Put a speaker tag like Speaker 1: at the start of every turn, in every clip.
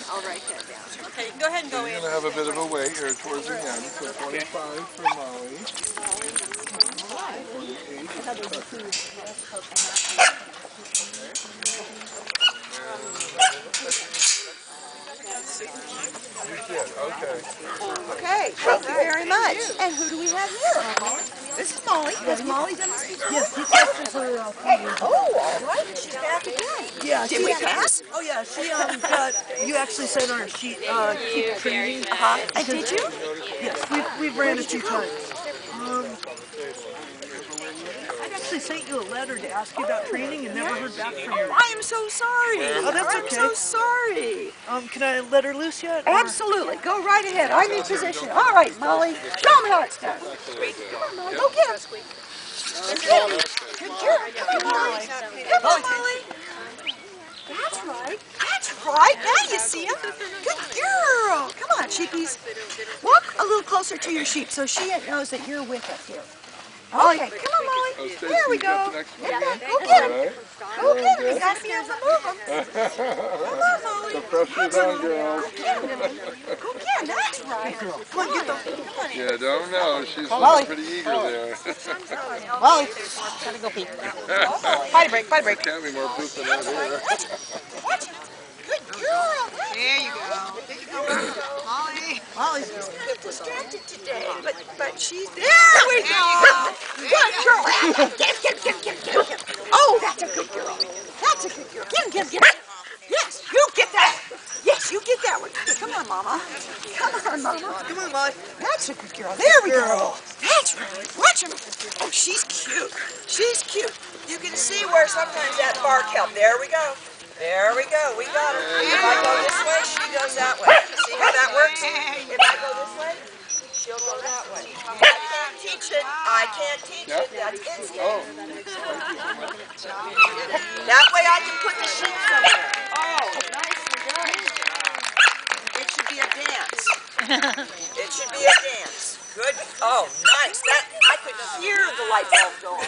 Speaker 1: I'll write that down. Okay, go ahead and go in.
Speaker 2: You're going to have a bit of a wait here towards the end. So 25 for Molly. 28. You did, okay.
Speaker 3: Okay, thank you very much. And who do we have here? This is Molly. Has Molly done this before?
Speaker 4: Yes, he tested for 3 years.
Speaker 3: Oh, all right. She's back again.
Speaker 4: Yeah,
Speaker 3: Did we pass?
Speaker 4: Oh yeah, she got. You actually said on her sheet, keep training.
Speaker 3: Did you?
Speaker 4: Yes, we've ran a few times. I'd actually sent you a letter to ask you about training and never heard back from you.
Speaker 3: I am so sorry.
Speaker 4: Oh, that's okay.
Speaker 3: I'm so sorry.
Speaker 4: Can I let her loose yet?
Speaker 3: Absolutely. Go right ahead. I'm in position. All right, Molly. Show me how it's done. Come on, Molly. Go get him. Good girl. Come on, Molly. Come on, Molly. That's right. That's right. Now you see him. Good girl. Come on, sheepies. Walk a little closer to your sheep so she knows that you're with us here. Okay, come on, Molly. There we go. Go get him. Go get him. You got to be able to move him. Come on, Molly.
Speaker 2: The pressure's on, girl.
Speaker 3: Go get him. Go get him. That's right. Come on, get them. Come on.
Speaker 2: Yeah, don't know. She's looking pretty eager there.
Speaker 1: Molly, gotta go pee. Fight a break, fight a break.
Speaker 2: Can't be more poop than that here.
Speaker 3: Watch it. Good girl.
Speaker 1: There you go. Molly.
Speaker 3: Molly's a bit distracted today, but she's there. We go. Good girl. Get him. Oh, that's a good girl. That's a good girl. Get him. Yes, you get that. Yes, you get that one. Come on, Mama. Come on, Mama.
Speaker 4: Come on, Molly.
Speaker 3: That's a good girl. There we go. That's right. Watch him. Oh, she's cute. She's cute. You can see where sometimes that bark helped. There we go. There we go. We got her. If I go this way, she goes that way. See how that works? If I go this way, she'll go that way. I can't teach it. I can't teach it. That's instinct. That way I can put the sheep somewhere. Oh, nicely done. It should be a dance. It should be a dance. Good. Oh, nice. That I could hear the light bulb going.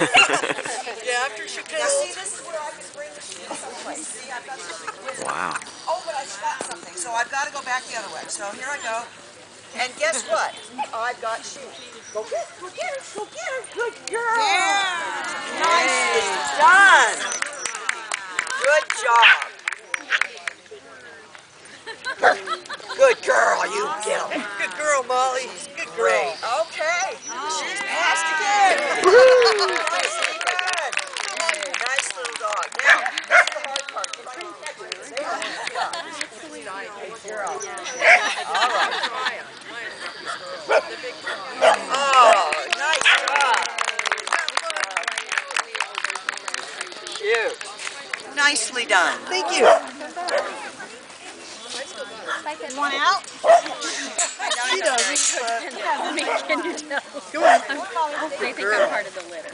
Speaker 4: Yeah, after she
Speaker 3: Now see, this is where I can bring the sheep this way. See, I've got something.
Speaker 5: Wow.
Speaker 3: Oh, but I forgot something, so I've got to go back the other way. So here I go. And guess what? I've got sheep. Go get her. Good girl. Yeah. Nicely done. Good job. Good girl, you get him.
Speaker 4: Good girl, Molly. Good girl.
Speaker 3: Great. Okay. She's passed again. Nicely done. Nice little dog. Now, that's the hard part. If I can catch her, say good girl. All right. Oh, nice job. Cute. Nicely done.
Speaker 4: Thank you.
Speaker 1: You want out?
Speaker 4: She doesn't.
Speaker 1: Can you tell?
Speaker 4: Go on.
Speaker 1: They think I'm part of the litter.